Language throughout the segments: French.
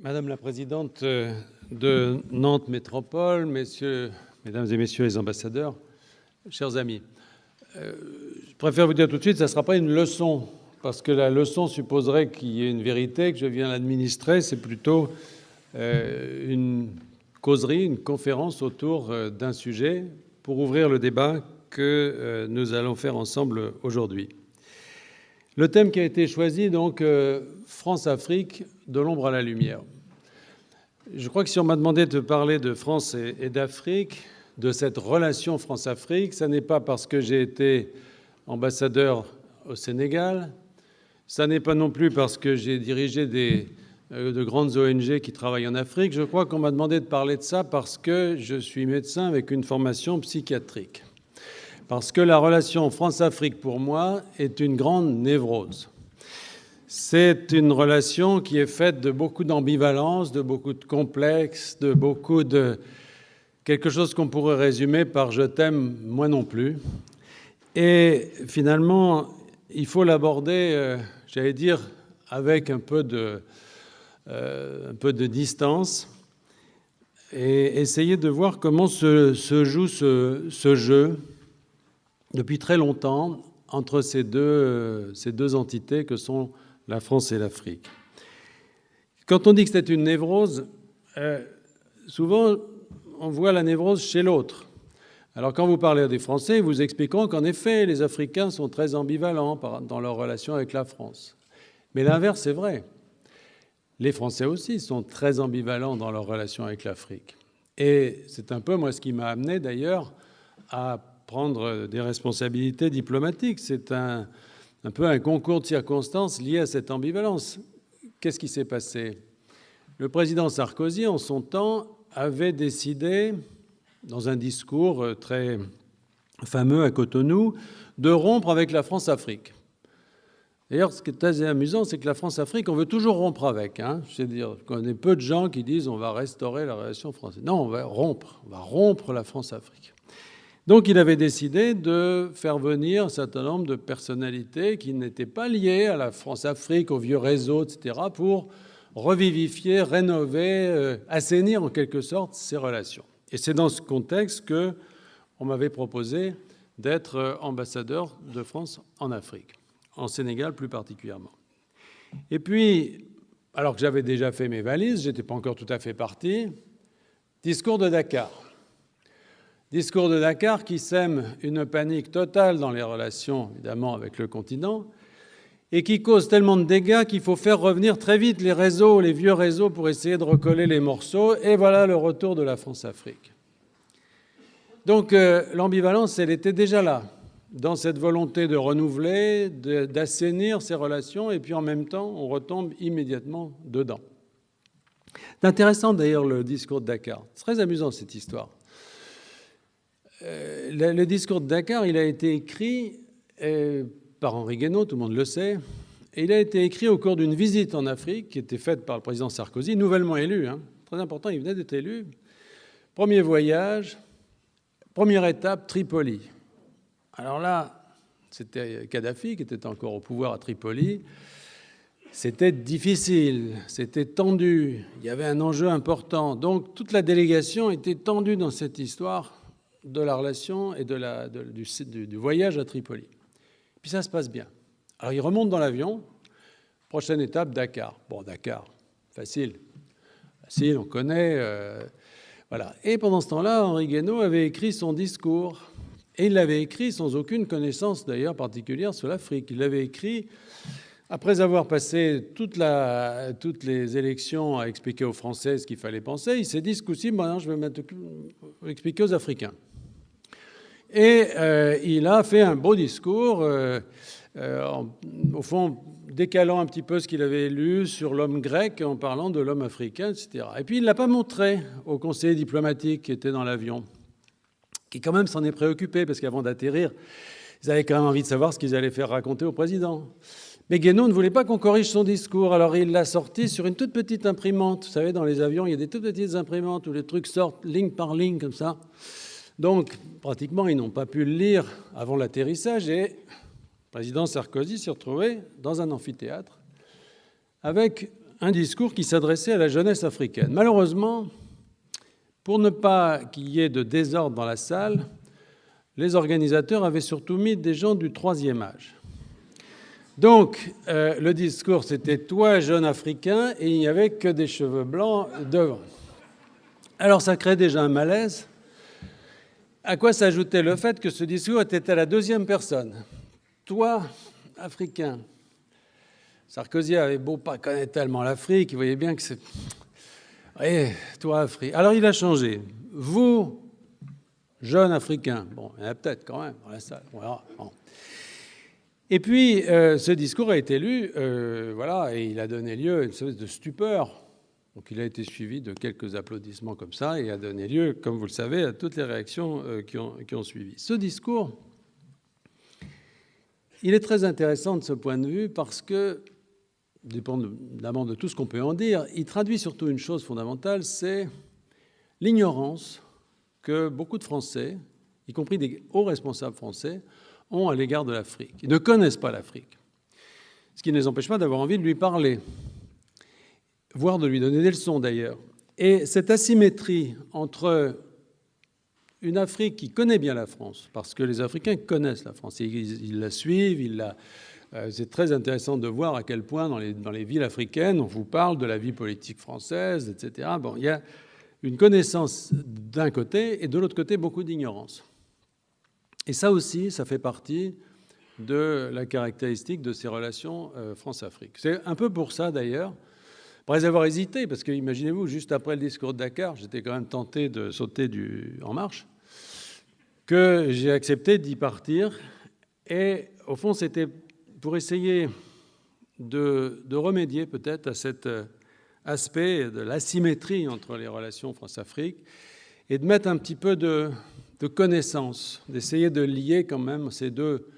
Madame la présidente de Nantes Métropole, mesdames et messieurs les ambassadeurs, chers amis, je préfère vous dire tout de suite, ça ne sera pas une leçon, parce que la leçon supposerait qu'il y ait une vérité que je viens l'administrer. C'est plutôt une causerie, une conférence autour d'un sujet pour ouvrir le débat que nous allons faire ensemble aujourd'hui. Le thème qui a été choisi, donc, France-Afrique, de l'ombre à la lumière. Je crois que si on m'a demandé de parler de France et d'Afrique, de cette relation France-Afrique, ça n'est pas parce que j'ai été ambassadeur au Sénégal, ça n'est pas non plus parce que j'ai dirigé de grandes ONG qui travaillent en Afrique. Je crois qu'on m'a demandé de parler de ça parce que je suis médecin avec une formation psychiatrique. Parce que la relation France-Afrique, pour moi, est une grande névrose. C'est une relation qui est faite de beaucoup d'ambivalence, de beaucoup de complexes, de beaucoup de quelque chose qu'on pourrait résumer par « je t'aime, moi non plus ». Et finalement, il faut l'aborder, j'allais dire, avec un peu de distance et essayer de voir comment se joue ce jeu depuis très longtemps entre ces deux entités que sont la France et l'Afrique. Quand on dit que c'est une névrose, souvent on voit la névrose chez l'autre. Alors quand vous parlez à des Français, ils vous expliqueront qu'en effet, les Africains sont très ambivalents dans leur relation avec la France. Mais l'inverse est vrai. Les Français aussi sont très ambivalents dans leur relation avec l'Afrique. Et c'est un peu, moi, ce qui m'a amené d'ailleurs à prendre des responsabilités diplomatiques. C'est un peu un concours de circonstances lié à cette ambivalence. Qu'est-ce qui s'est passé? Le président Sarkozy, en son temps, avait décidé, dans un discours très fameux à Cotonou, de rompre avec la France-Afrique. D'ailleurs, ce qui est assez amusant, c'est que la France-Afrique, on veut toujours rompre avec. C'est-à-dire qu'on est peu de gens qui disent on va restaurer la relation française. Non, on va rompre la France-Afrique. Donc il avait décidé de faire venir un certain nombre de personnalités qui n'étaient pas liées à la France-Afrique, au vieux réseau, etc., pour revivifier, rénover, assainir en quelque sorte ces relations. Et c'est dans ce contexte qu'on m'avait proposé d'être ambassadeur de France en Afrique, en Sénégal plus particulièrement. Et puis, alors que j'avais déjà fait mes valises, je n'étais pas encore tout à fait parti, discours de Dakar. Discours de Dakar qui sème une panique totale dans les relations, évidemment, avec le continent, et qui cause tellement de dégâts qu'il faut faire revenir très vite les réseaux, les vieux réseaux, pour essayer de recoller les morceaux. Et voilà le retour de la France-Afrique. Donc l'ambivalence, elle était déjà là, dans cette volonté de renouveler, d'assainir ces relations, et puis en même temps, on retombe immédiatement dedans. C'est intéressant d'ailleurs le discours de Dakar. C'est très amusant cette histoire. Le discours de Dakar, il a été écrit par Henri Guénaud, tout le monde le sait, et il a été écrit au cours d'une visite en Afrique qui était faite par le président Sarkozy, nouvellement élu, très important, il venait d'être élu. Premier voyage, première étape, Tripoli. Alors là, c'était Kadhafi qui était encore au pouvoir à Tripoli. C'était difficile, c'était tendu, il y avait un enjeu important. Donc toute la délégation était tendue dans cette histoire de la relation et du voyage à Tripoli. Puis ça se passe bien. Alors il remonte dans l'avion, prochaine étape, Dakar. Bon, Dakar, facile, on connaît. Voilà. Et pendant ce temps-là, Henri Guénaud avait écrit son discours. Et il l'avait écrit sans aucune connaissance d'ailleurs particulière sur l'Afrique. Il l'avait écrit après avoir passé toutes les élections à expliquer aux Français ce qu'il fallait penser. Il s'est dit, ce coup-ci, je vais expliquer aux Africains. Et il a fait un beau discours, au fond, décalant un petit peu ce qu'il avait lu sur l'homme grec en parlant de l'homme africain, etc. Et puis il ne l'a pas montré aux conseillers diplomatiques qui étaient dans l'avion, qui quand même s'en est préoccupé, parce qu'avant d'atterrir, ils avaient quand même envie de savoir ce qu'ils allaient faire raconter au président. Mais Guénaud ne voulait pas qu'on corrige son discours, alors il l'a sorti sur une toute petite imprimante. Vous savez, dans les avions, il y a des toutes petites imprimantes où les trucs sortent ligne par ligne, comme ça. Donc, pratiquement, ils n'ont pas pu le lire avant l'atterrissage, et le président Sarkozy s'est retrouvé dans un amphithéâtre avec un discours qui s'adressait à la jeunesse africaine. Malheureusement, pour ne pas qu'il y ait de désordre dans la salle, les organisateurs avaient surtout mis des gens du troisième âge. Donc, le discours, c'était « Toi, jeune Africain », et il n'y avait que des cheveux blancs devant. Alors, ça crée déjà un malaise, à quoi s'ajoutait le fait que ce discours était à la deuxième personne. « Toi, Africain ». Sarkozy avait beau pas connaître tellement l'Afrique, il voyait bien que c'est... Eh, toi, Afrique. Alors, il a changé. « Vous, jeune Africain ». Bon, il y en a peut-être quand même dans la salle. Voilà. Bon. Et puis, ce discours a été lu, voilà, et il a donné lieu à une espèce de stupeur. Donc, il a été suivi de quelques applaudissements comme ça, et a donné lieu, comme vous le savez, à toutes les réactions qui ont suivi. Ce discours, il est très intéressant de ce point de vue parce que, dépendamment de tout ce qu'on peut en dire, il traduit surtout une chose fondamentale, c'est l'ignorance que beaucoup de Français, y compris des hauts responsables français, ont à l'égard de l'Afrique. Ils ne connaissent pas l'Afrique, ce qui ne les empêche pas d'avoir envie de lui parler, voire de lui donner des leçons d'ailleurs. Et cette asymétrie entre une Afrique qui connaît bien la France, parce que les Africains connaissent la France, ils la suivent, c'est très intéressant de voir à quel point dans les villes africaines, on vous parle de la vie politique française, etc. Bon, il y a une connaissance d'un côté et de l'autre côté beaucoup d'ignorance. Et ça aussi, ça fait partie de la caractéristique de ces relations France-Afrique. C'est un peu pour ça, d'ailleurs, après avoir hésité, parce que imaginez-vous, juste après le discours de Dakar, j'étais quand même tenté de sauter En Marche, que j'ai accepté d'y partir. Et au fond, c'était pour essayer de remédier peut-être à cet aspect de l'asymétrie entre les relations France-Afrique et de mettre un petit peu de connaissance, d'essayer de lier quand même ces deux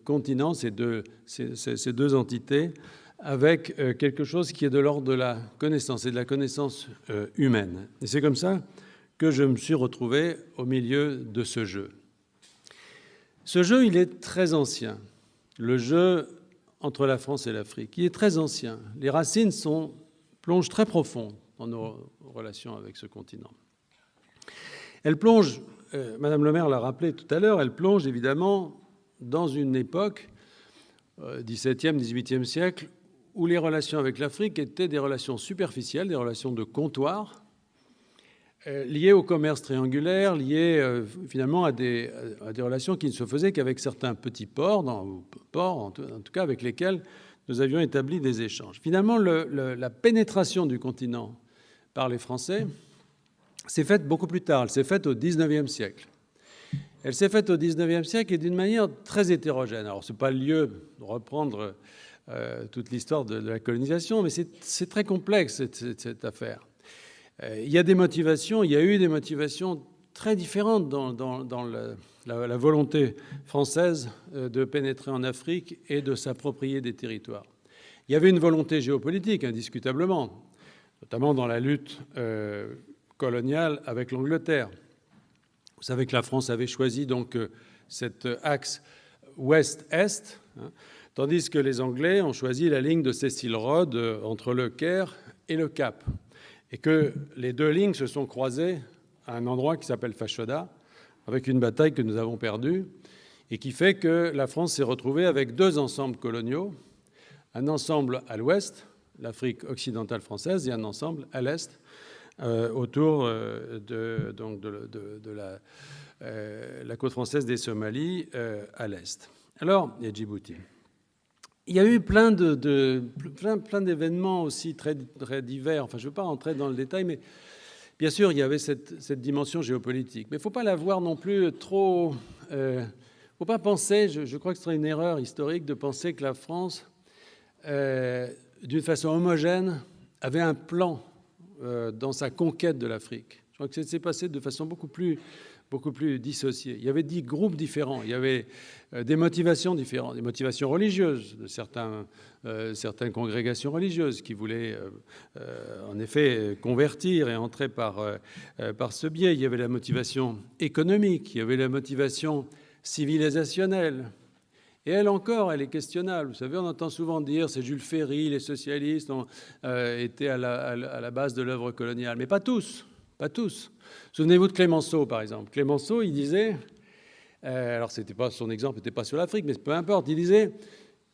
continents, ces deux entités, avec quelque chose qui est de l'ordre de la connaissance et de la connaissance humaine. Et c'est comme ça que je me suis retrouvé au milieu de ce jeu. Ce jeu, il est très ancien. Le jeu entre la France et l'Afrique, il est très ancien. Les racines plongent très profond dans nos relations avec ce continent. Elles plongent, Madame le maire l'a rappelé tout à l'heure, elles plongent évidemment dans une époque, XVIIe, XVIIIe siècle, où les relations avec l'Afrique étaient des relations superficielles, des relations de comptoir, liées au commerce triangulaire, liées finalement à des relations qui ne se faisaient qu'avec certains petits ports, en tout cas avec lesquels nous avions établi des échanges. Finalement, la pénétration du continent par les Français s'est faite beaucoup plus tard. Elle s'est faite au XIXe siècle. Elle s'est faite au XIXe siècle et d'une manière très hétérogène. Alors, ce n'est pas le lieu de reprendre toute l'histoire de la colonisation, mais c'est très complexe, cette affaire. Il y a eu des motivations très différentes dans la volonté française de pénétrer en Afrique et de s'approprier des territoires. Il y avait une volonté géopolitique, indiscutablement, notamment dans la lutte coloniale avec l'Angleterre. Vous savez que la France avait choisi donc cet axe ouest-est, tandis que les Anglais ont choisi la ligne de Cecil Rhodes entre le Caire et le Cap, et que les deux lignes se sont croisées à un endroit qui s'appelle Fashoda, avec une bataille que nous avons perdue, et qui fait que la France s'est retrouvée avec deux ensembles coloniaux, un ensemble à l'ouest, l'Afrique occidentale française, et un ensemble à l'est, autour de la côte française des Somalies à l'est. Alors, il y a Djibouti. Il y a eu plein d'événements aussi très, très divers. Enfin, je ne veux pas rentrer dans le détail, mais bien sûr, il y avait cette dimension géopolitique. Mais il ne faut pas la voir non plus trop... Il ne faut pas penser, je crois que ce serait une erreur historique de penser que la France, d'une façon homogène, avait un plan dans sa conquête de l'Afrique. Je crois que ça s'est passé de façon beaucoup plus dissociée. Il y avait 10 groupes différents, il y avait des motivations différentes, des motivations religieuses de certaines congrégations religieuses qui voulaient en effet convertir et entrer par ce biais. Il y avait la motivation économique, il y avait la motivation civilisationnelle, Et elle encore, elle est questionnable. Vous savez, on entend souvent dire c'est Jules Ferry, les socialistes ont été à la base de l'œuvre coloniale. Mais pas tous, pas tous. Souvenez-vous de Clémenceau, par exemple. Clémenceau, il disait, alors c'était pas, son exemple n'était pas sur l'Afrique, mais peu importe, il disait,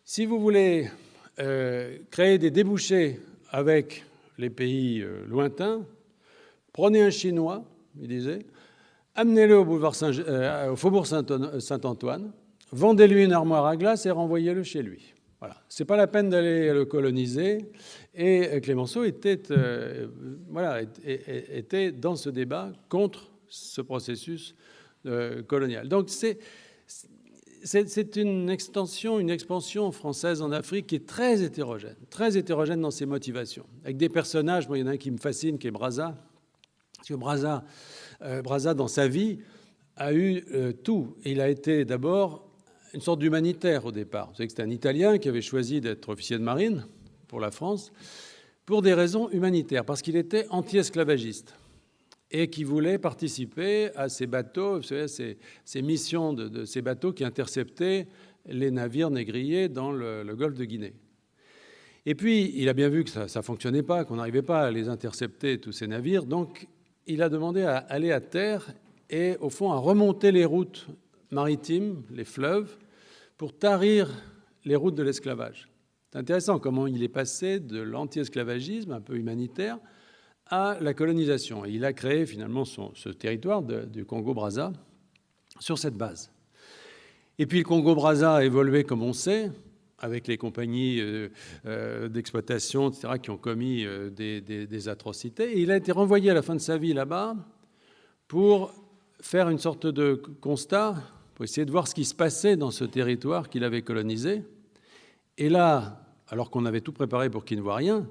si vous voulez créer des débouchés avec les pays lointains, prenez un Chinois, il disait, amenez-le au faubourg Saint-Antoine, vendez-lui une armoire à glace et renvoyez-le chez lui. Voilà. Ce n'est pas la peine d'aller le coloniser. Et Clémenceau était dans ce débat contre ce processus colonial. Donc c'est une expansion française en Afrique qui est très hétérogène dans ses motivations, avec des personnages. Moi, il y en a un qui me fascine, qui est Brazza. Parce que Brazza, dans sa vie, a eu tout. Il a été d'abord une sorte d'humanitaire au départ. Vous savez que c'était un Italien qui avait choisi d'être officier de marine pour la France pour des raisons humanitaires, parce qu'il était anti-esclavagiste et qui voulait participer à ces bateaux, vous savez, ces missions de ces bateaux qui interceptaient les navires négriers dans le golfe de Guinée. Et puis, il a bien vu que ça ne fonctionnait pas, qu'on n'arrivait pas à les intercepter, tous ces navires, donc il a demandé à aller à terre et, au fond, à remonter les routes maritimes, les fleuves, pour tarir les routes de l'esclavage. C'est intéressant comment il est passé de l'anti-esclavagisme, un peu humanitaire, à la colonisation. Et il a créé finalement ce territoire du Congo-Brazza sur cette base. Et puis le Congo-Brazza a évolué, comme on sait, avec les compagnies d'exploitation, etc., qui ont commis des atrocités. Et il a été renvoyé à la fin de sa vie là-bas pour faire une sorte de constat, pour essayer de voir ce qui se passait dans ce territoire qu'il avait colonisé. Et là, alors qu'on avait tout préparé pour qu'il ne voit rien,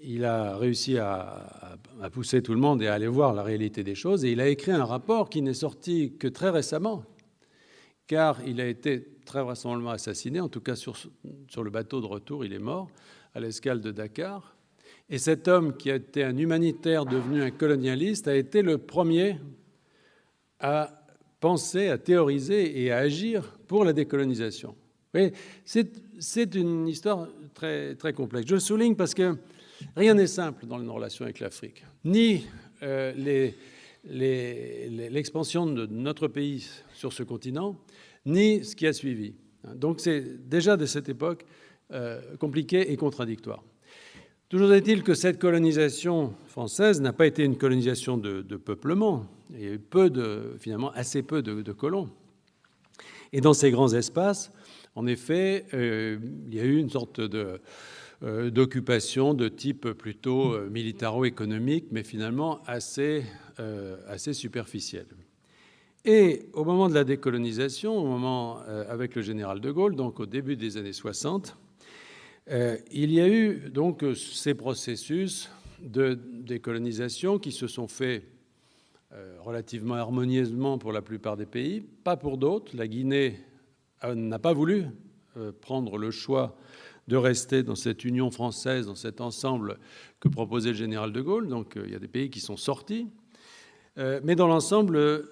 il a réussi à pousser tout le monde et à aller voir la réalité des choses. Et il a écrit un rapport qui n'est sorti que très récemment, car il a été très vraisemblablement assassiné. En tout cas, sur le bateau de retour, il est mort à l'escale de Dakar. Et cet homme, qui a été un humanitaire devenu un colonialiste, a été le premier à penser, à théoriser et à agir pour la décolonisation. Vous voyez, c'est une histoire très, très complexe. Je le souligne parce que rien n'est simple dans nos relations avec l'Afrique. Ni l'expansion de notre pays sur ce continent, ni ce qui a suivi. Donc c'est déjà de cette époque compliqué et contradictoire. Toujours est-il que cette colonisation française n'a pas été une colonisation de peuplement. Il y a eu finalement assez peu de colons. Et dans ces grands espaces, en effet, il y a eu une sorte d'occupation de type plutôt militaro-économique, mais finalement assez superficielle. Et au moment de la décolonisation, avec le général de Gaulle, donc au début des années 60, il y a eu donc ces processus de décolonisation qui se sont faits relativement harmonieusement pour la plupart des pays, pas pour d'autres. La Guinée n'a pas voulu prendre le choix de rester dans cette union française, dans cet ensemble que proposait le général de Gaulle. Donc il y a des pays qui sont sortis. Mais dans l'ensemble,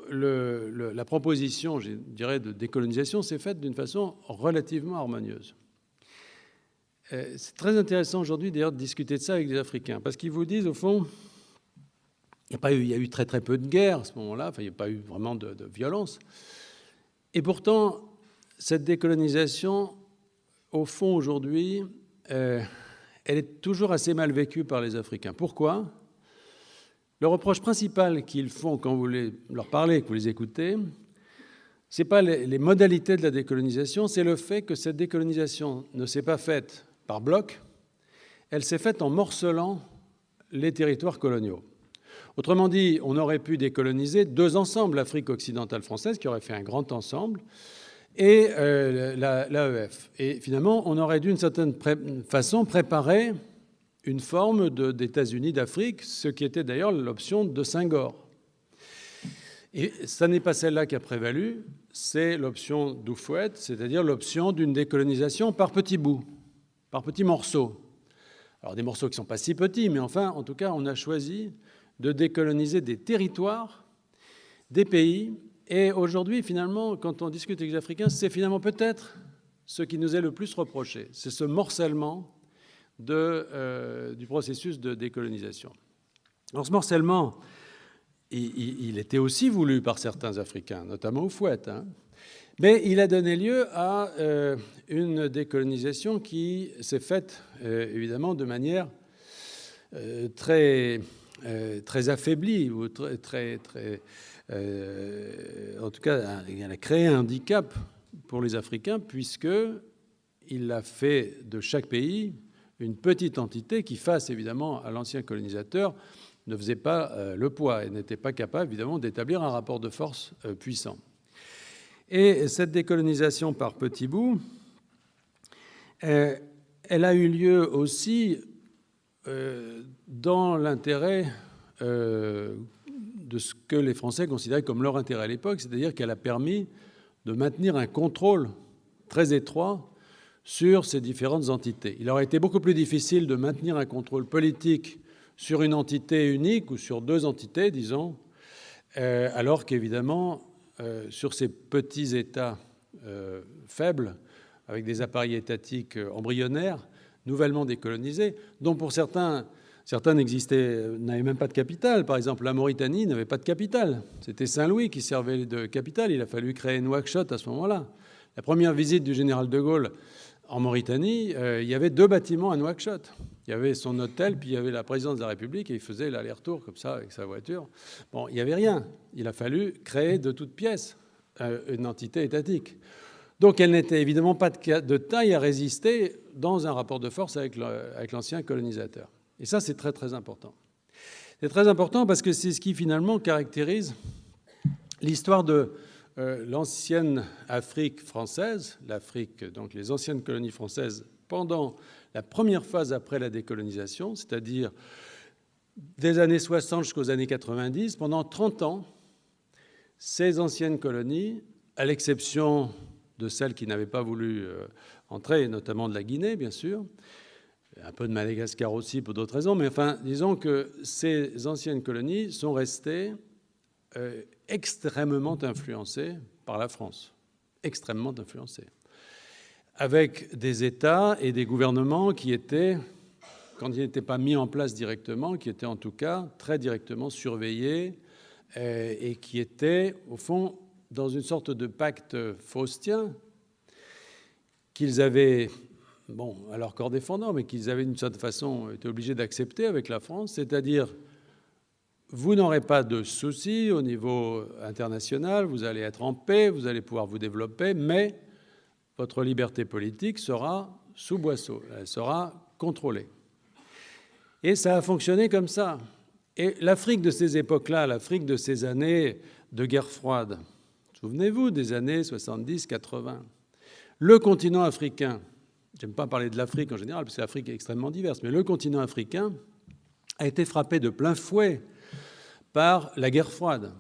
la proposition, je dirais, de décolonisation s'est faite d'une façon relativement harmonieuse. C'est très intéressant aujourd'hui, d'ailleurs, de discuter de ça avec les Africains, parce qu'ils vous disent, au fond, il y a eu très très peu de guerres à ce moment-là, enfin, il n'y a pas eu vraiment de violence. Et pourtant, cette décolonisation, au fond, aujourd'hui, elle est toujours assez mal vécue par les Africains. Pourquoi ? Le reproche principal qu'ils font quand vous leur parlez, que vous les écoutez, ce n'est pas les modalités de la décolonisation, c'est le fait que cette décolonisation ne s'est pas faite par bloc, elle s'est faite en morcelant les territoires coloniaux. Autrement dit, on aurait pu décoloniser deux ensembles, l'Afrique occidentale française, qui aurait fait un grand ensemble, et l'AEF. Et finalement, on aurait d'une certaine façon préparer une forme d'États-Unis d'Afrique, ce qui était d'ailleurs l'option de Senghor. Et ça n'est pas celle-là qui a prévalu, c'est l'option d'Houphouët, c'est-à-dire l'option d'une décolonisation par petits bouts, par petits morceaux. Alors des morceaux qui ne sont pas si petits, mais enfin, en tout cas, on a choisi de décoloniser des territoires, des pays Et aujourd'hui, finalement, quand on discute avec les Africains, c'est finalement peut-être ce qui nous est le plus reproché. C'est ce morcellement du processus de décolonisation. Alors ce morcellement, il était aussi voulu par certains Africains, notamment Houphouët, hein. Mais il a donné lieu à une décolonisation qui s'est faite, évidemment, de manière très affaiblie, ou en tout cas, elle a créé un handicap pour les Africains, puisqu'il a fait de chaque pays une petite entité qui, face évidemment à l'ancien colonisateur, ne faisait pas le poids et n'était pas capable, évidemment, d'établir un rapport de force puissant. Et cette décolonisation par petits bouts, elle a eu lieu aussi dans l'intérêt de ce que les Français considéraient comme leur intérêt à l'époque, c'est-à-dire qu'elle a permis de maintenir un contrôle très étroit sur ces différentes entités. Il aurait été beaucoup plus difficile de maintenir un contrôle politique sur une entité unique ou sur deux entités, disons, alors qu'évidemment, sur ces petits États faibles, avec des appareils étatiques embryonnaires, nouvellement décolonisés, dont pour certains n'avaient même pas de capitale. Par exemple, la Mauritanie n'avait pas de capitale. C'était Saint-Louis qui servait de capitale. Il a fallu créer Nouakchott à ce moment-là. La première visite du général de Gaulle en Mauritanie, il y avait 2 bâtiments à Nouakchott. Il y avait son hôtel, puis il y avait la présidence de la République, et il faisait l'aller-retour comme ça avec sa voiture. Bon, il n'y avait rien. Il a fallu créer de toutes pièces une entité étatique. Donc elle n'était évidemment pas de taille à résister dans un rapport de force avec l'ancien colonisateur. Et ça, c'est très, très important. C'est très important parce que c'est ce qui, finalement, caractérise l'histoire de l'ancienne Afrique française, l'Afrique, donc les anciennes colonies françaises, pendant la première phase après la décolonisation, c'est-à-dire des années 60 jusqu'aux années 90, pendant 30 ans, ces anciennes colonies, à l'exception de celles qui n'avaient pas voulu entrer, notamment de la Guinée, bien sûr, un peu de Madagascar aussi pour d'autres raisons, mais enfin, disons que ces anciennes colonies sont restées extrêmement influencées par la France, extrêmement influencées, avec des États et des gouvernements qui étaient, quand ils n'étaient pas mis en place directement, qui étaient en tout cas très directement surveillés et qui étaient, au fond, dans une sorte de pacte faustien qu'ils avaient, bon, à leur corps défendant, mais qu'ils avaient d'une certaine façon été obligés d'accepter avec la France, c'est-à-dire vous n'aurez pas de soucis au niveau international, vous allez être en paix, vous allez pouvoir vous développer, mais votre liberté politique sera sous boisseau, elle sera contrôlée. Et ça a fonctionné comme ça. Et l'Afrique de ces époques-là, l'Afrique de ces années de guerre froide, souvenez-vous des années 70-80, le continent africain, j'aime pas parler de l'Afrique en général, parce que l'Afrique est extrêmement diverse, mais le continent africain a été frappé de plein fouet par la guerre froide.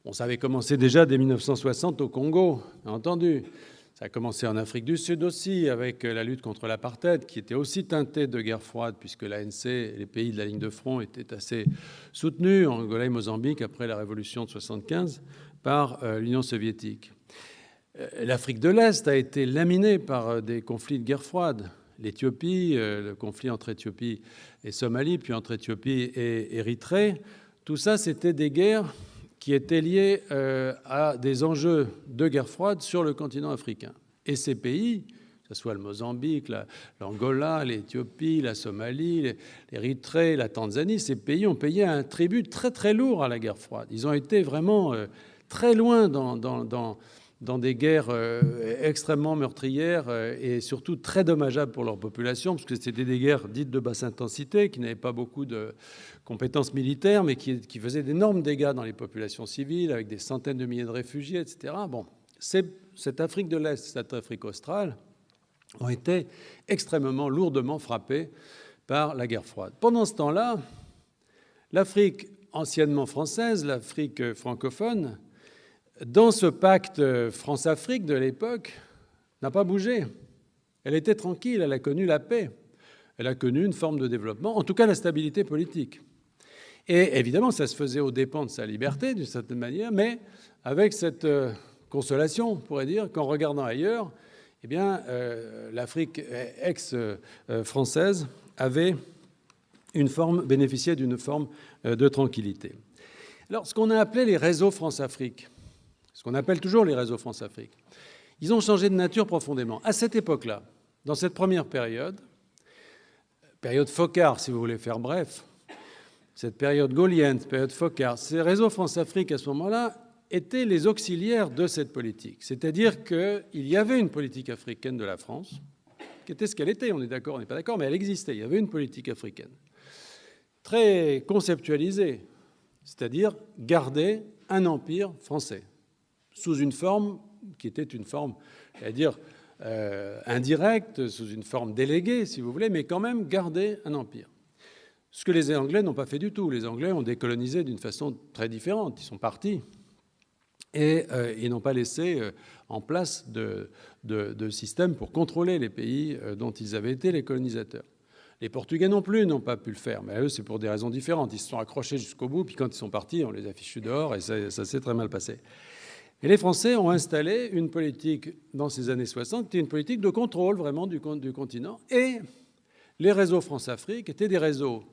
Bon, ça avait commencé déjà dès 1960 au Congo, bien entendu. Ça a commencé en Afrique du Sud aussi, avec la lutte contre l'apartheid, qui était aussi teintée de guerre froide, puisque l'ANC et les pays de la ligne de front étaient assez soutenus, en Angola et Mozambique, après la révolution de 1975, par l'Union soviétique. L'Afrique de l'Est a été laminée par des conflits de guerre froide. L'Éthiopie, le conflit entre Éthiopie et Somalie, puis entre Éthiopie et Érythrée, tout ça, c'était des guerres qui étaient liées à des enjeux de guerre froide sur le continent africain. Et ces pays, que ce soit le Mozambique, l'Angola, l'Éthiopie, la Somalie, l'Érythrée, la Tanzanie, ces pays ont payé un tribut très très lourd à la guerre froide. Ils ont été vraiment très loin dans des guerres extrêmement meurtrières et surtout très dommageables pour leur population, parce que c'était des guerres dites de basse intensité, qui n'avaient pas beaucoup de compétences militaires, mais qui faisaient d'énormes dégâts dans les populations civiles, avec des centaines de milliers de réfugiés, etc. Bon, cette Afrique de l'Est, cette Afrique australe, ont été extrêmement lourdement frappées par la guerre froide. Pendant ce temps-là, l'Afrique anciennement française, l'Afrique francophone, dans ce pacte France-Afrique de l'époque, n'a pas bougé. Elle était tranquille, elle a connu la paix, elle a connu une forme de développement, en tout cas la stabilité politique. Et évidemment, ça se faisait aux dépens de sa liberté, d'une certaine manière, mais avec cette consolation, on pourrait dire, qu'en regardant ailleurs, eh bien, l'Afrique ex-française bénéficiait d'une forme de tranquillité. Alors, ce qu'on a appelé les réseaux France-Afrique, ce qu'on appelle toujours les réseaux France-Afrique, ils ont changé de nature profondément. À cette époque-là, dans cette première période Foccart, si vous voulez faire bref, cette période gaullienne, cette période Foccart, ces réseaux France-Afrique, à ce moment-là, étaient les auxiliaires de cette politique. C'est-à-dire qu'il y avait une politique africaine de la France, qui était ce qu'elle était, on est d'accord, on n'est pas d'accord, mais elle existait. Il y avait une politique africaine, très conceptualisée, c'est-à-dire garder un empire français, sous une forme qui était une forme, c'est-à-dire indirecte, sous une forme déléguée, si vous voulez, mais quand même garder un empire. Ce que les Anglais n'ont pas fait du tout. Les Anglais ont décolonisé d'une façon très différente. Ils sont partis et ils n'ont pas laissé en place de système pour contrôler les pays dont ils avaient été les colonisateurs. Les Portugais non plus n'ont pas pu le faire, mais eux, c'est pour des raisons différentes. Ils se sont accrochés jusqu'au bout, puis quand ils sont partis, on les a fichus dehors, et ça s'est très mal passé. Et les Français ont installé une politique, dans ces années 60, qui était une politique de contrôle vraiment du continent. Et les réseaux France-Afrique étaient des réseaux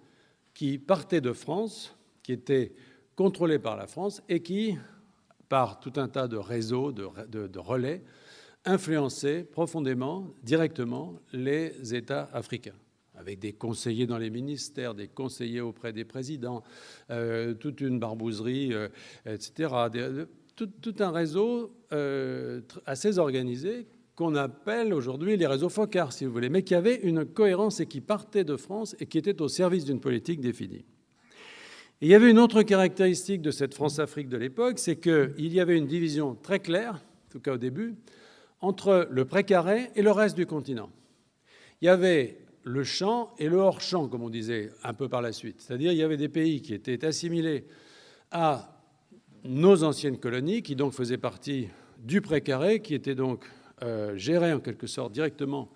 qui partaient de France, qui étaient contrôlés par la France, et qui, par tout un tas de réseaux, de relais, influençaient profondément, directement, les États africains, avec des conseillers dans les ministères, des conseillers auprès des présidents, toute une barbouzerie, etc., tout un réseau assez organisé qu'on appelle aujourd'hui les réseaux Foccart, si vous voulez, mais qui avait une cohérence et qui partait de France et qui était au service d'une politique définie. Et il y avait une autre caractéristique de cette France-Afrique de l'époque, c'est qu'il y avait une division très claire, en tout cas au début, entre le précaré et le reste du continent. Il y avait le champ et le hors-champ, comme on disait un peu par la suite. C'est-à-dire il y avait des pays qui étaient assimilés à nos anciennes colonies, qui donc faisaient partie du précaré, qui étaient donc gérés en quelque sorte directement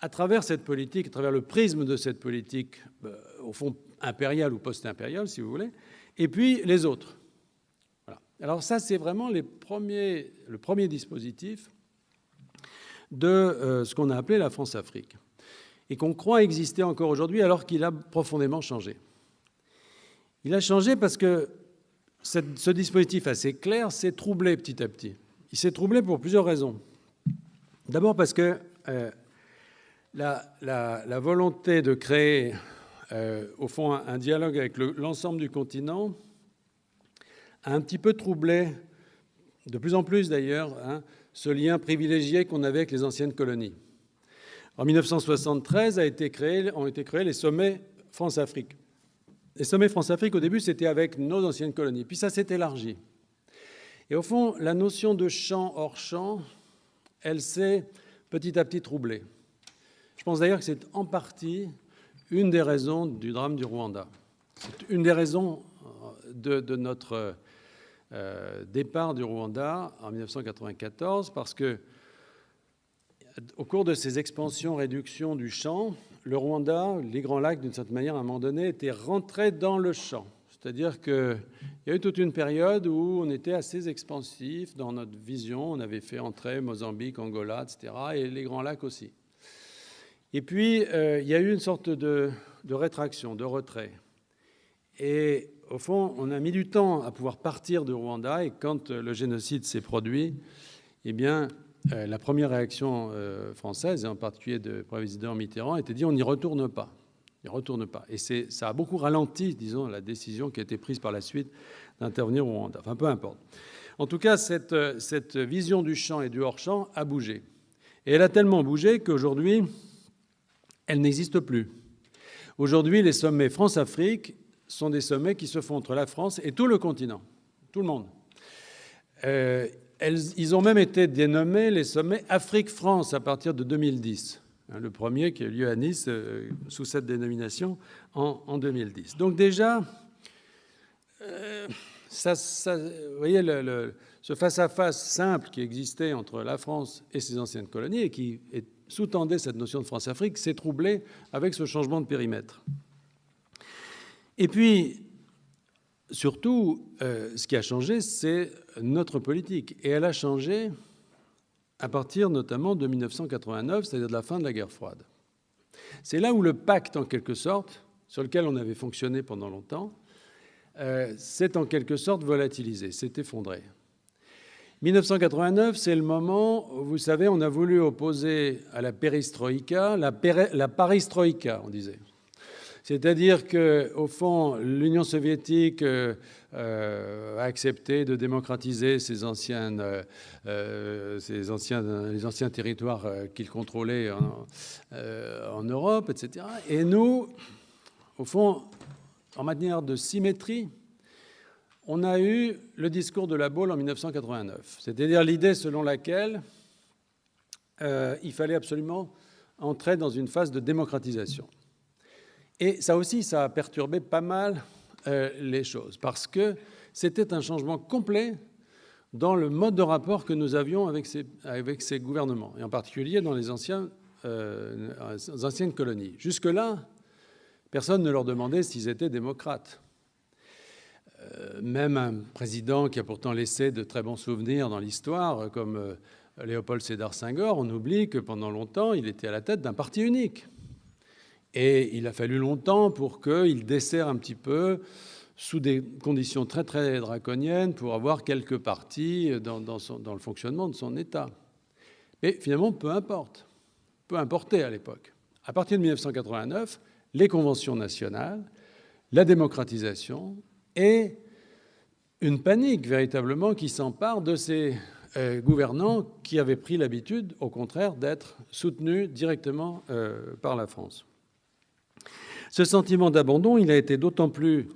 à travers cette politique, à travers le prisme de cette politique, au fond impériale ou post-impériale, si vous voulez, et puis les autres. Voilà. Alors ça, c'est vraiment le premier dispositif de ce qu'on a appelé la France-Afrique, et qu'on croit exister encore aujourd'hui, alors qu'il a profondément changé. Il a changé parce que ce dispositif assez clair s'est troublé petit à petit. Il s'est troublé pour plusieurs raisons. D'abord parce que la volonté de créer, au fond, un dialogue avec l'ensemble du continent a un petit peu troublé, de plus en plus d'ailleurs, ce lien privilégié qu'on avait avec les anciennes colonies. En 1973 ont été créés les sommets France-Afrique. Les sommets France-Afrique, au début, c'était avec nos anciennes colonies. Puis ça s'est élargi. Et au fond, la notion de champ hors champ, elle s'est petit à petit troublée. Je pense d'ailleurs que c'est en partie une des raisons du drame du Rwanda. C'est une des raisons de notre départ du Rwanda en 1994, parce que au cours de ces expansions-réductions du champ, le Rwanda, les Grands Lacs, d'une certaine manière, à un moment donné, étaient rentrés dans le champ. C'est-à-dire qu'il y a eu toute une période où on était assez expansif dans notre vision. On avait fait entrer Mozambique, Angola, etc., et les Grands Lacs aussi. Et puis, il y a eu une sorte de rétraction, de retrait. Et au fond, on a mis du temps à pouvoir partir de Rwanda, et quand le génocide s'est produit, eh bien, la première réaction française, et en particulier du président Mitterrand, était de dire on n'y retourne pas. On n'y retourne pas. Et ça a beaucoup ralenti, disons, la décision qui a été prise par la suite d'intervenir au Rwanda. Enfin, peu importe. En tout cas, cette vision du champ et du hors-champ a bougé. Et elle a tellement bougé qu'aujourd'hui, elle n'existe plus. Aujourd'hui, les sommets France-Afrique sont des sommets qui se font entre la France et tout le continent, tout le monde. Ils ont même été dénommés les sommets Afrique-France à partir de 2010. Le premier qui a eu lieu à Nice sous cette dénomination en 2010. Donc déjà, vous voyez, ce face-à-face simple qui existait entre la France et ses anciennes colonies et qui sous-tendait cette notion de France-Afrique s'est troublé avec ce changement de périmètre. Et puis, surtout, ce qui a changé, c'est notre politique. Et elle a changé à partir notamment de 1989, c'est-à-dire de la fin de la guerre froide. C'est là où le pacte, en quelque sorte, sur lequel on avait fonctionné pendant longtemps, s'est en quelque sorte volatilisé, s'est effondré. 1989, c'est le moment où, vous savez, on a voulu opposer à la perestroïka la paristroïka, on disait. C'est-à-dire qu'au fond, l'Union soviétique a accepté de démocratiser les anciens territoires qu'il contrôlait en Europe, etc. Et nous, au fond, en matière de symétrie, on a eu le discours de La Baule en 1989, c'est-à-dire l'idée selon laquelle il fallait absolument entrer dans une phase de démocratisation. Et ça aussi, ça a perturbé pas mal les choses, parce que c'était un changement complet dans le mode de rapport que nous avions avec ces gouvernements, et en particulier dans les anciennes colonies. Jusque-là, personne ne leur demandait s'ils étaient démocrates. Même un président qui a pourtant laissé de très bons souvenirs dans l'histoire, comme Léopold Sédar Senghor, on oublie que pendant longtemps, il était à la tête d'un parti unique. Et il a fallu longtemps pour qu'il desserre un petit peu, sous des conditions très, très draconiennes, pour avoir quelques partis dans le fonctionnement de son État. Mais finalement, peu importe. Peu importait à l'époque. À partir de 1989, les conventions nationales, la démocratisation et une panique véritablement qui s'empare de ces gouvernants qui avaient pris l'habitude, au contraire, d'être soutenus directement par la France. Ce sentiment d'abandon, il a été d'autant plus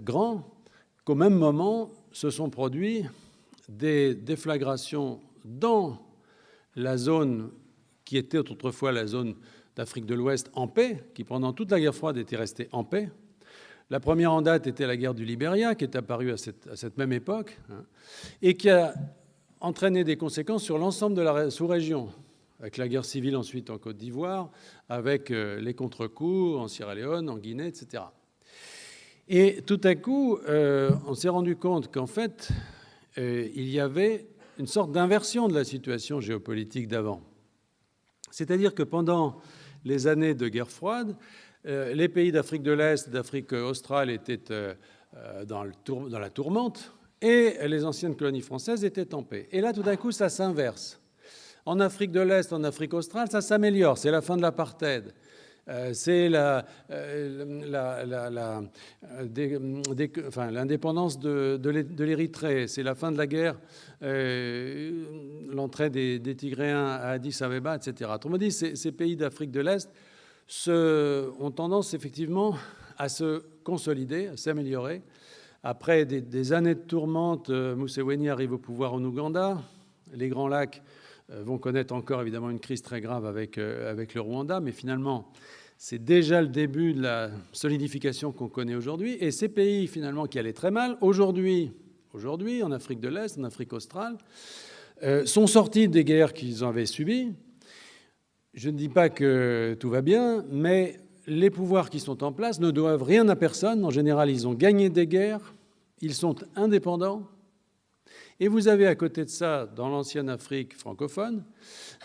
grand qu'au même moment se sont produits des déflagrations dans la zone qui était autrefois la zone d'Afrique de l'Ouest en paix, qui pendant toute la guerre froide était restée en paix. La première en date était la guerre du Libéria, qui est apparue à cette même époque, et qui a entraîné des conséquences sur l'ensemble de la sous-région, avec la guerre civile ensuite en Côte d'Ivoire, avec les contre-coups en Sierra Leone, en Guinée, etc. Et tout à coup, on s'est rendu compte qu'en fait, il y avait une sorte d'inversion de la situation géopolitique d'avant. C'est-à-dire que pendant les années de guerre froide, les pays d'Afrique de l'Est, d'Afrique australe étaient dans la tourmente et les anciennes colonies françaises étaient en paix. Et là, tout d'un coup, ça s'inverse. En Afrique de l'Est, en Afrique australe, ça s'améliore. C'est la fin de l'apartheid. C'est l'indépendance de l'Érythrée. C'est la fin de la guerre, l'entrée des Tigréens à Addis Abeba, etc. Autrement dit, ces pays d'Afrique de l'Est ont tendance effectivement à se consolider, à s'améliorer. Après des années de tourmente, Museveni arrive au pouvoir en Ouganda. Les Grands Lacs vont connaître encore évidemment une crise très grave avec le Rwanda, mais finalement, c'est déjà le début de la solidification qu'on connaît aujourd'hui. Et ces pays finalement qui allaient très mal, aujourd'hui en Afrique de l'Est, en Afrique australe, sont sortis des guerres qu'ils avaient subies. Je ne dis pas que tout va bien, mais les pouvoirs qui sont en place ne doivent rien à personne. En général, ils ont gagné des guerres, ils sont indépendants. Et vous avez à côté de ça, dans l'ancienne Afrique francophone,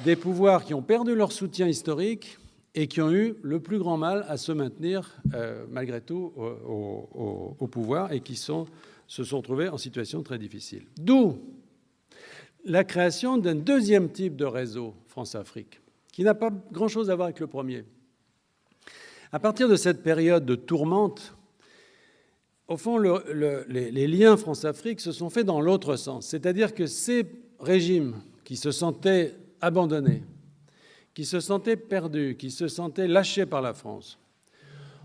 des pouvoirs qui ont perdu leur soutien historique et qui ont eu le plus grand mal à se maintenir malgré tout au pouvoir et qui se sont trouvés en situation très difficile. D'où la création d'un deuxième type de réseau France-Afrique, qui n'a pas grand-chose à voir avec le premier. À partir de cette période de tourmente, au fond, les liens France-Afrique se sont faits dans l'autre sens. C'est-à-dire que ces régimes qui se sentaient abandonnés, qui se sentaient perdus, qui se sentaient lâchés par la France,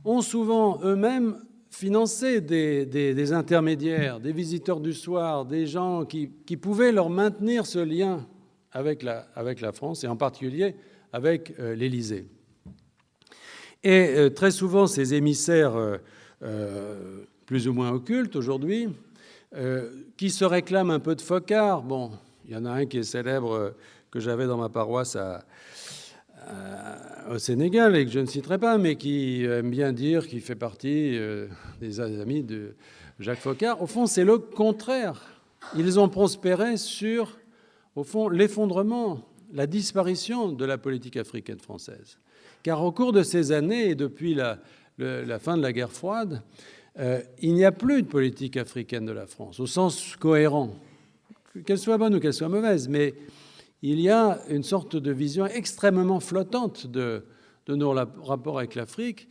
ont souvent eux-mêmes financé des intermédiaires, des visiteurs du soir, des gens qui pouvaient leur maintenir ce lien avec la France, et en particulier avec l'Élysée. Et très souvent, ces émissaires plus ou moins occultes aujourd'hui, qui se réclament un peu de focards. Bon, il y en a un qui est célèbre, que j'avais dans ma paroisse au Sénégal, et que je ne citerai pas, mais qui aime bien dire qu'il fait partie des amis Jacques Foccart, au fond, c'est le contraire. Ils ont prospéré sur, au fond, l'effondrement, la disparition de la politique africaine française. Car au cours de ces années, et depuis la fin de la guerre froide, il n'y a plus de politique africaine de la France, au sens cohérent, qu'elle soit bonne ou qu'elle soit mauvaise, mais il y a une sorte de vision extrêmement flottante de nos rapports avec l'Afrique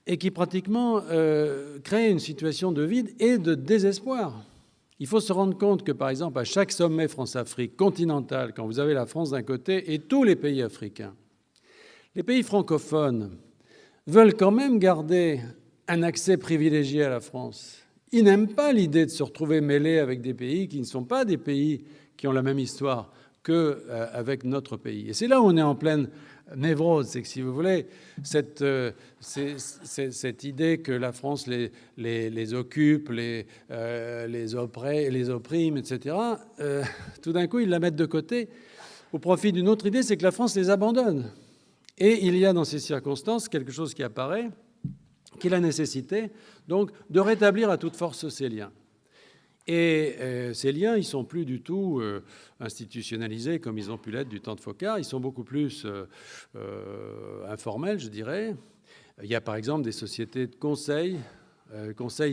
et qui pratiquement crée une situation de vide et de désespoir. Il faut se rendre compte que, par exemple, à chaque sommet France-Afrique continental, quand vous avez la France d'un côté et tous les pays africains, les pays francophones veulent quand même garder un accès privilégié à la France. Ils n'aiment pas l'idée de se retrouver mêlés avec des pays qui ne sont pas des pays qui ont la même histoire qu'avec notre pays. Et c'est là où on est en pleine névrose, c'est que si vous voulez, cette idée que la France les occupe, les opprime, etc., tout d'un coup, ils la mettent de côté au profit d'une autre idée, c'est que la France les abandonne. Et il y a dans ces circonstances quelque chose qui apparaît, qui est la nécessité donc de rétablir à toute force ces liens. Et ces liens, ils ne sont plus du tout institutionnalisés comme ils ont pu l'être du temps de Foccart. Ils sont beaucoup plus informels, je dirais. Il y a par exemple des sociétés de conseil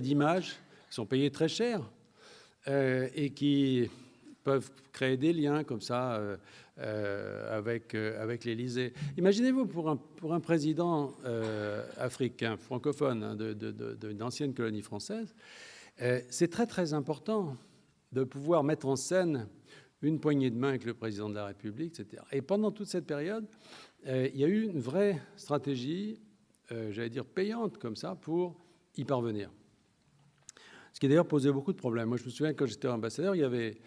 d'image, qui sont payées très cher et qui peuvent créer des liens comme ça avec l'Élysée. Imaginez-vous pour un président africain, francophone, hein, d'une ancienne colonie française, c'est très très important de pouvoir mettre en scène une poignée de main avec le président de la République, etc. Et pendant toute cette période, il y a eu une vraie stratégie, j'allais dire payante comme ça, pour y parvenir. Ce qui d'ailleurs posait beaucoup de problèmes. Moi, je me souviens quand j'étais ambassadeur, il y avait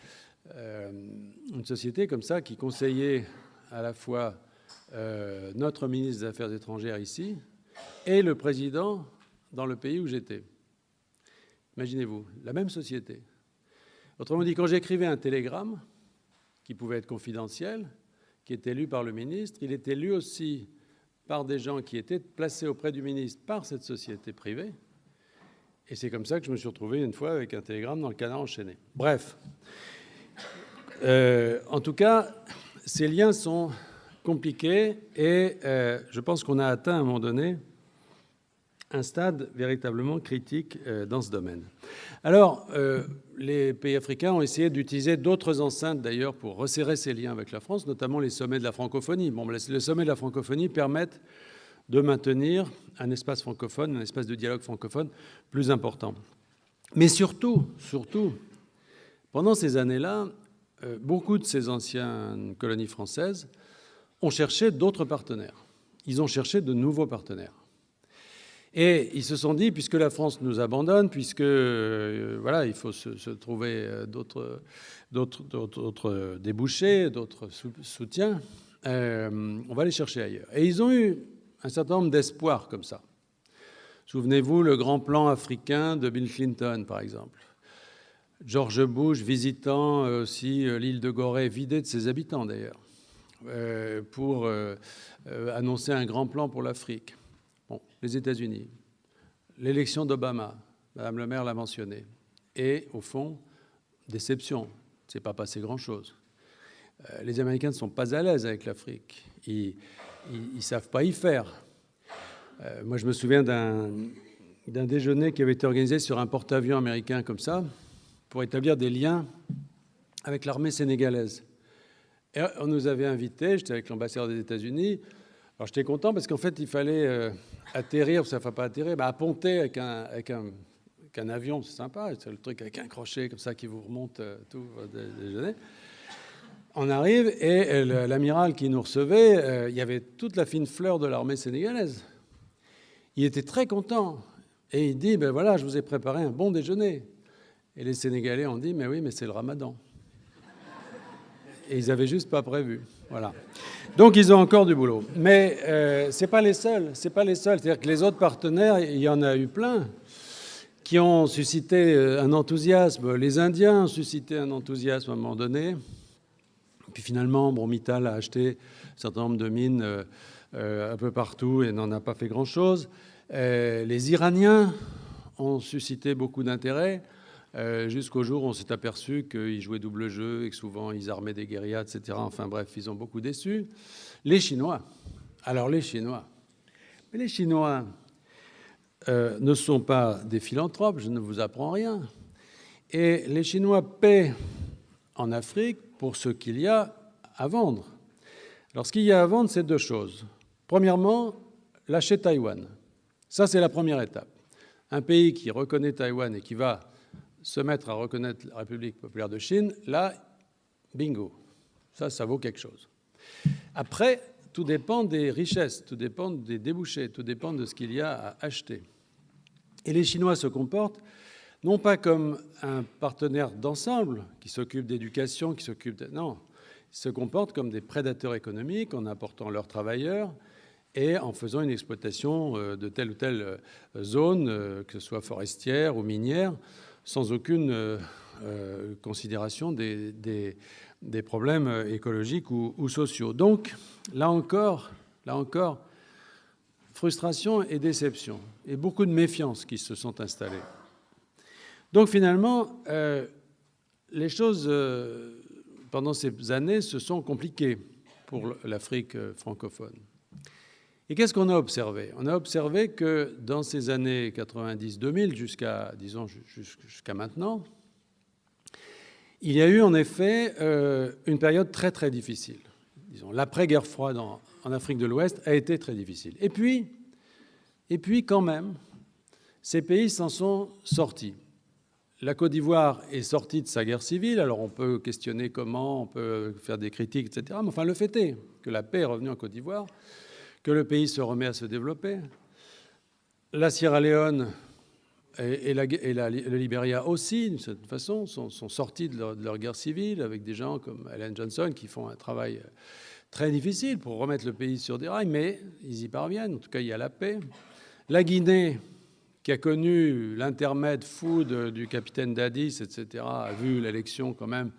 une société comme ça qui conseillait à la fois notre ministre des Affaires étrangères ici et le président dans le pays où j'étais. Imaginez-vous, la même société. Autrement dit, quand j'écrivais un télégramme qui pouvait être confidentiel, qui était lu par le ministre, il était lu aussi par des gens qui étaient placés auprès du ministre par cette société privée. Et c'est comme ça que je me suis retrouvé une fois avec un télégramme dans le Canard enchaîné. Bref. En tout cas, ces liens sont compliqués et je pense qu'on a atteint à un moment donné un stade véritablement critique dans ce domaine. Alors, les pays africains ont essayé d'utiliser d'autres enceintes d'ailleurs pour resserrer ces liens avec la France, notamment les sommets de la francophonie. Bon, les sommets de la francophonie permettent de maintenir un espace francophone, un espace de dialogue francophone plus important. Mais surtout, pendant ces années-là, beaucoup de ces anciennes colonies françaises ont cherché d'autres partenaires. Ils ont cherché de nouveaux partenaires. Et ils se sont dit, puisque la France nous abandonne, puisque voilà, il faut se trouver d'autres débouchés, d'autres soutiens, on va les chercher ailleurs. Et ils ont eu un certain nombre d'espoirs comme ça. Souvenez-vous, le grand plan africain de Bill Clinton, par exemple. George Bush visitant aussi l'île de Gorée, vidée de ses habitants d'ailleurs, pour annoncer un grand plan pour l'Afrique. Bon, les États-Unis, l'élection d'Obama, Madame le maire l'a mentionné, et au fond, déception, c'est pas passé grand-chose. Les Américains ne sont pas à l'aise avec l'Afrique, ils savent pas y faire. Moi, je me souviens d'un déjeuner qui avait été organisé sur un porte-avions américain comme ça, pour établir des liens avec l'armée sénégalaise. Et on nous avait invités, j'étais avec l'ambassadeur des États-Unis. Alors j'étais content parce qu'en fait, il fallait atterrir, ça ne fait pas atterrir, mais apponter avec un avion, c'est sympa, c'est le truc avec un crochet comme ça qui vous remonte tout le déjeuner. On arrive et l'amiral qui nous recevait, il y avait toute la fine fleur de l'armée sénégalaise. Il était très content et il dit, ben voilà, je vous ai préparé un bon déjeuner. Et les Sénégalais ont dit, mais oui, mais c'est le ramadan. Et ils n'avaient juste pas prévu. Voilà. Donc, ils ont encore du boulot. Mais ce n'est pas les seuls. C'est-à-dire que les autres partenaires, il y en a eu plein, qui ont suscité un enthousiasme. Les Indiens ont suscité un enthousiasme à un moment donné. Puis finalement, Mittal a acheté un certain nombre de mines un peu partout et n'en a pas fait grand-chose. Les Iraniens ont suscité beaucoup d'intérêt, jusqu'au jour où on s'est aperçu qu'ils jouaient double jeu et que souvent ils armaient des guérillas, etc. Enfin bref, ils ont beaucoup déçu. Les Chinois. Alors les Chinois. Mais les Chinois ne sont pas des philanthropes, je ne vous apprends rien. Et les Chinois paient en Afrique pour ce qu'il y a à vendre. Alors ce qu'il y a à vendre, c'est deux choses. Premièrement, lâcher Taïwan. Ça, c'est la première étape. Un pays qui reconnaît Taïwan et qui va se mettre à reconnaître la République populaire de Chine, là, bingo. Ça vaut quelque chose. Après, tout dépend des richesses, tout dépend des débouchés, tout dépend de ce qu'il y a à acheter. Et les Chinois se comportent non pas comme un partenaire d'ensemble qui s'occupe d'éducation, qui s'occupe de... Non, ils se comportent comme des prédateurs économiques en important leurs travailleurs et en faisant une exploitation de telle ou telle zone, que ce soit forestière ou minière, sans aucune considération des problèmes écologiques ou sociaux. Donc, là encore, frustration et déception, et beaucoup de méfiance qui se sont installées. Donc finalement, les choses, pendant ces années, se sont compliquées pour l'Afrique francophone. Et qu'est-ce qu'on a observé? On a observé que dans ces années 90-2000, jusqu'à maintenant, il y a eu en effet une période très très difficile. Disons, l'après-guerre froide en Afrique de l'Ouest a été très difficile. Et puis quand même, ces pays s'en sont sortis. La Côte d'Ivoire est sortie de sa guerre civile, alors on peut questionner comment, on peut faire des critiques, etc. Mais enfin, le fait est que la paix est revenue en Côte d'Ivoire, que le pays se remet à se développer. La Sierra Leone et le Libéria aussi, d'une certaine façon, sont sortis de leur guerre civile avec des gens comme Ellen Johnson qui font un travail très difficile pour remettre le pays sur des rails, mais ils y parviennent. En tout cas, il y a la paix. La Guinée, qui a connu l'intermède fou du capitaine Dadis, etc., a vu l'élection quand même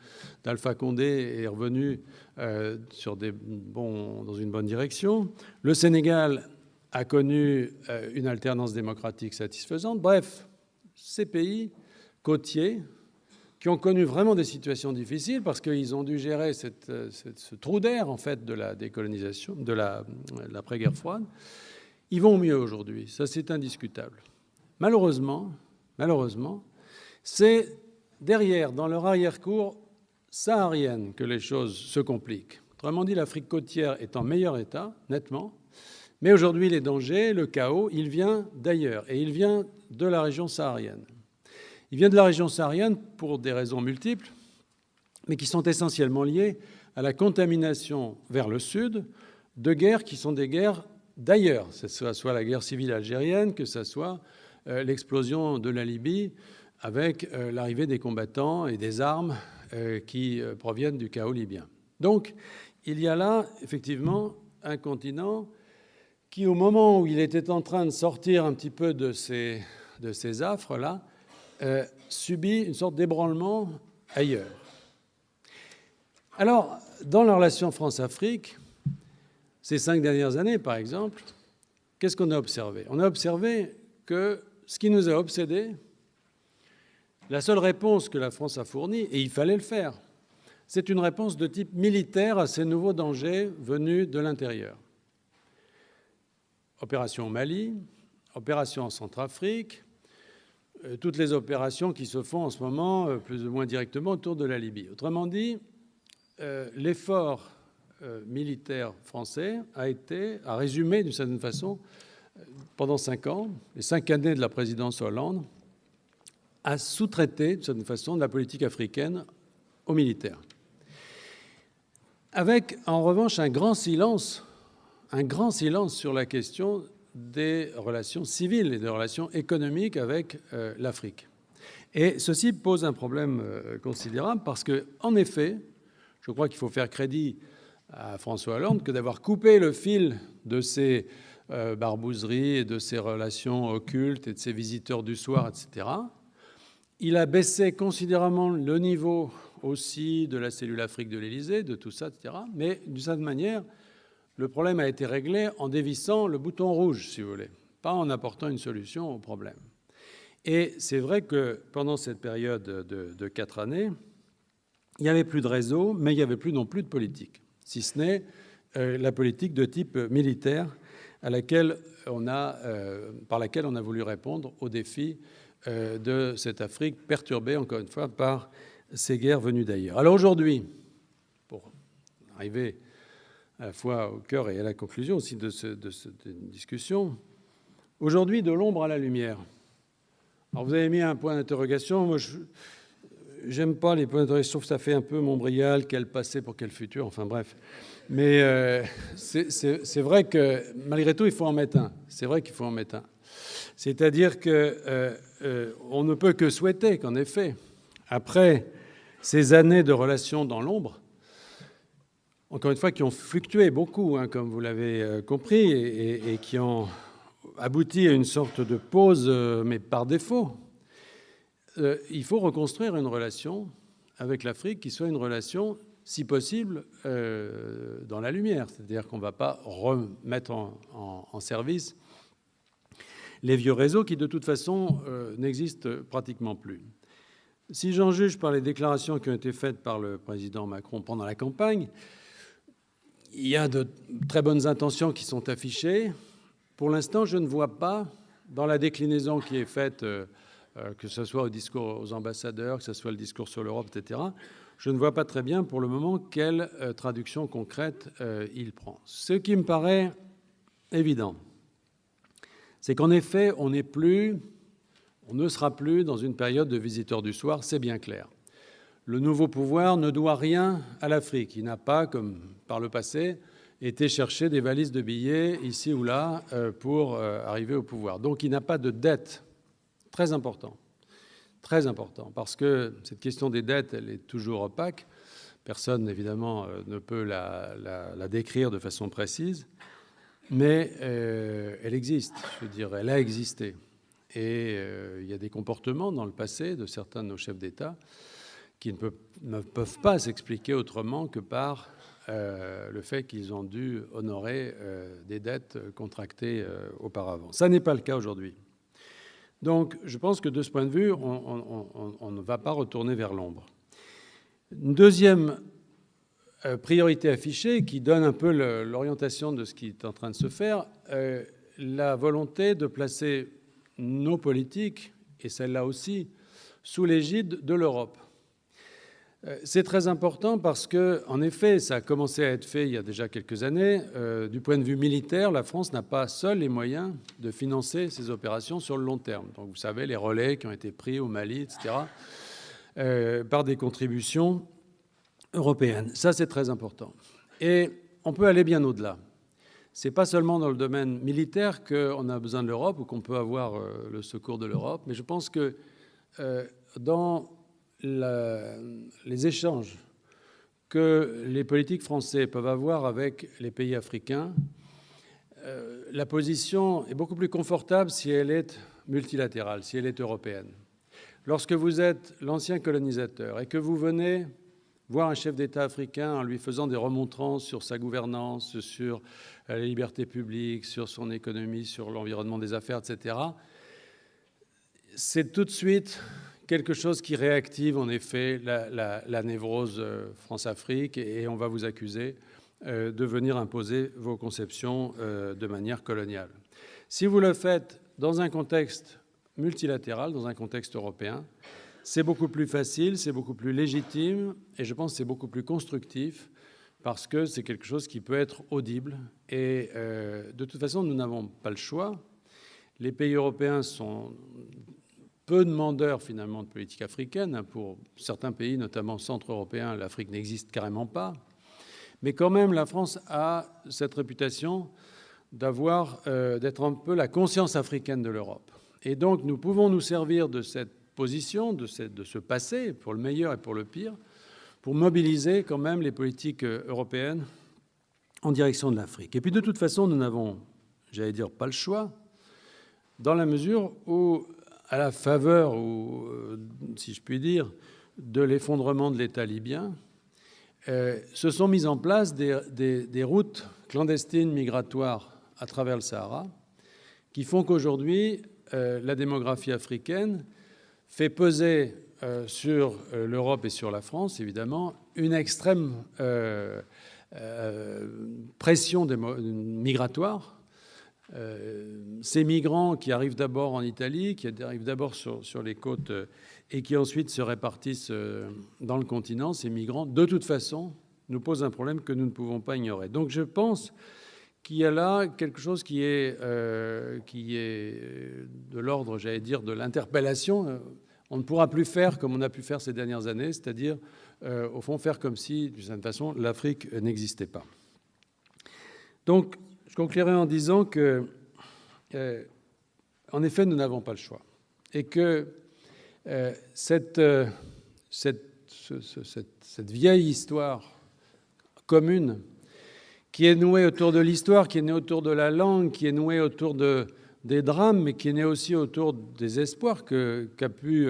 d'Alpha Condé et est revenu dans une bonne direction. Le Sénégal a connu une alternance démocratique satisfaisante. Bref, ces pays côtiers qui ont connu vraiment des situations difficiles parce qu'ils ont dû gérer ce trou d'air en fait de la décolonisation, de l'après-guerre froide, ils vont mieux aujourd'hui. Ça, c'est indiscutable. Malheureusement, c'est derrière, dans leur arrière-cour saharienne, que les choses se compliquent. Autrement dit, l'Afrique côtière est en meilleur état, nettement, mais aujourd'hui, les dangers, le chaos, il vient d'ailleurs, et il vient de la région saharienne. Il vient de la région saharienne pour des raisons multiples, mais qui sont essentiellement liées à la contamination vers le sud de guerres qui sont des guerres d'ailleurs, que ce soit la guerre civile algérienne, que ce soit l'explosion de la Libye avec l'arrivée des combattants et des armes qui proviennent du chaos libyen. Donc, il y a là, effectivement, un continent qui, au moment où il était en train de sortir un petit peu de ces affres-là, subit une sorte d'ébranlement ailleurs. Alors, dans la relation France-Afrique, ces 5 dernières années, par exemple, qu'est-ce qu'on a observé? On a observé que ce qui nous a obsédés, la seule réponse que la France a fournie, et il fallait le faire, c'est une réponse de type militaire à ces nouveaux dangers venus de l'intérieur. Opération au Mali, opération en Centrafrique, toutes les opérations qui se font en ce moment, plus ou moins directement, autour de la Libye. Autrement dit, l'effort militaire français a résumé d'une certaine façon, pendant 5 ans, les 5 années de la présidence Hollande, à sous-traiter d'une certaine façon de la politique africaine aux militaires. Avec en revanche un grand silence sur la question des relations civiles et des relations économiques avec l'Afrique. Et ceci pose un problème considérable parce que, en effet, je crois qu'il faut faire crédit à François Hollande que d'avoir coupé le fil de ces barbouzeries et de ces relations occultes et de ces visiteurs du soir, etc. Il a baissé considérablement le niveau aussi de la cellule Afrique de l'Élysée, de tout ça, etc. Mais d'une certaine manière, le problème a été réglé en dévissant le bouton rouge, si vous voulez, pas en apportant une solution au problème. Et c'est vrai que pendant cette période de 4 années, il n'y avait plus de réseau, mais il n'y avait plus non plus de politique, si ce n'est la politique de type militaire par laquelle on a voulu répondre aux défis de cette Afrique perturbée, encore une fois, par ces guerres venues d'ailleurs. Alors aujourd'hui, pour arriver à la fois au cœur et à la conclusion aussi de cette discussion, aujourd'hui, de l'ombre à la lumière. Alors vous avez mis un point d'interrogation. Moi, j'aime pas les points d'interrogation. Je trouve que ça fait un peu Montbrial, quel passé pour quel futur. Enfin bref. Mais c'est vrai que malgré tout, il faut en mettre un. C'est vrai qu'il faut en mettre un. C'est-à-dire qu'on ne peut que souhaiter qu'en effet, après ces années de relations dans l'ombre, encore une fois, qui ont fluctué beaucoup, hein, comme vous l'avez compris, et qui ont abouti à une sorte de pause, mais par défaut, il faut reconstruire une relation avec l'Afrique qui soit une relation, si possible, dans la lumière. C'est-à-dire qu'on ne va pas remettre en service les vieux réseaux qui, de toute façon, n'existent pratiquement plus. Si j'en juge par les déclarations qui ont été faites par le président Macron pendant la campagne, il y a de très bonnes intentions qui sont affichées. Pour l'instant, je ne vois pas, dans la déclinaison qui est faite, que ce soit au discours aux ambassadeurs, que ce soit le discours sur l'Europe, etc., je ne vois pas très bien pour le moment quelle traduction concrète il prend. Ce qui me paraît évident, c'est qu'en effet, on ne sera plus dans une période de visiteurs du soir, c'est bien clair. Le nouveau pouvoir ne doit rien à l'Afrique. Il n'a pas, comme par le passé, été chercher des valises de billets ici ou là pour arriver au pouvoir. Donc il n'a pas de dette. Très important, parce que cette question des dettes, elle est toujours opaque. Personne, évidemment, ne peut la décrire de façon précise, mais elle existe, je veux dire, elle a existé. Et il y a des comportements dans le passé de certains de nos chefs d'État qui ne peuvent pas s'expliquer autrement que par le fait qu'ils ont dû honorer des dettes contractées auparavant. Ça n'est pas le cas aujourd'hui. Donc, je pense que de ce point de vue, on ne va pas retourner vers l'ombre. Une deuxième priorité affichée, qui donne un peu l'orientation de ce qui est en train de se faire, la volonté de placer nos politiques, et celle-là aussi, sous l'égide de l'Europe. C'est très important parce que, en effet, ça a commencé à être fait il y a déjà quelques années. Du point de vue militaire, la France n'a pas seule les moyens de financer ces opérations sur le long terme. Donc, vous savez, les relais qui ont été pris au Mali, etc., par des contributions européennes. Ça, c'est très important. Et on peut aller bien au-delà. Ce n'est pas seulement dans le domaine militaire qu'on a besoin de l'Europe ou qu'on peut avoir le secours de l'Europe, mais je pense que dans les échanges que les politiques français peuvent avoir avec les pays africains, la position est beaucoup plus confortable si elle est multilatérale, si elle est européenne. Lorsque vous êtes l'ancien colonisateur et que vous venez voir un chef d'État africain en lui faisant des remontrances sur sa gouvernance, sur les libertés publiques, sur son économie, sur l'environnement des affaires, etc., c'est tout de suite quelque chose qui réactive en effet la névrose France-Afrique et on va vous accuser de venir imposer vos conceptions de manière coloniale. Si vous le faites dans un contexte multilatéral, dans un contexte européen, c'est beaucoup plus facile, c'est beaucoup plus légitime et je pense que c'est beaucoup plus constructif parce que c'est quelque chose qui peut être audible. Et de toute façon, nous n'avons pas le choix. Les pays européens sont peu demandeurs finalement de politique africaine. Pour certains pays, notamment centre-européens, l'Afrique n'existe carrément pas. Mais quand même, la France a cette réputation d'être un peu la conscience africaine de l'Europe. Et donc, nous pouvons nous servir de cette position, de ce passé, pour le meilleur et pour le pire, pour mobiliser quand même les politiques européennes en direction de l'Afrique. Et puis, de toute façon, nous n'avons, j'allais dire, pas le choix, dans la mesure où, à la faveur, ou si je puis dire, de l'effondrement de l'État libyen, se sont mises en place des routes clandestines migratoires à travers le Sahara qui font qu'aujourd'hui, la démographie africaine fait peser sur l'Europe et sur la France, évidemment, une extrême pression migratoire. Ces migrants qui arrivent d'abord en Italie, qui arrivent d'abord sur les côtes et qui ensuite se répartissent dans le continent, ces migrants, de toute façon, nous posent un problème que nous ne pouvons pas ignorer. Donc je pense qu'il y a là quelque chose qui est de l'ordre, j'allais dire, de l'interpellation. On ne pourra plus faire comme on a pu faire ces dernières années, c'est-à-dire, au fond, faire comme si, d'une certaine façon, l'Afrique n'existait pas. Donc, je conclurai en disant que, en effet, nous n'avons pas le choix. Et que cette vieille histoire commune qui est nouée autour de l'histoire, qui est née autour de la langue, qui est nouée autour des drames, mais qui est née aussi autour des espoirs qu'a pu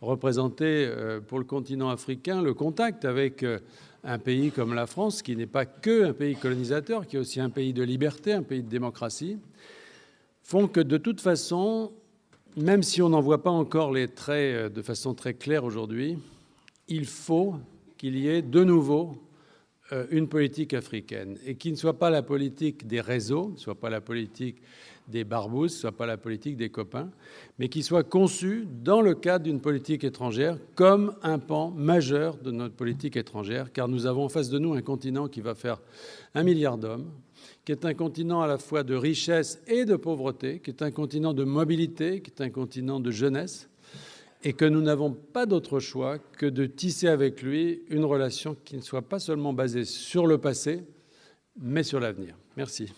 représenter pour le continent africain le contact avec un pays comme la France, qui n'est pas qu'un pays colonisateur, qui est aussi un pays de liberté, un pays de démocratie, font que de toute façon, même si on n'en voit pas encore les traits de façon très claire aujourd'hui, il faut qu'il y ait de nouveau une politique africaine, et qui ne soit pas la politique des réseaux, ne soit pas la politique des barbouzes, ne soit pas la politique des copains, mais qui soit conçue dans le cadre d'une politique étrangère comme un pan majeur de notre politique étrangère, car nous avons en face de nous un continent qui va faire 1 milliard d'hommes, qui est un continent à la fois de richesse et de pauvreté, qui est un continent de mobilité, qui est un continent de jeunesse, et que nous n'avons pas d'autre choix que de tisser avec lui une relation qui ne soit pas seulement basée sur le passé, mais sur l'avenir. Merci.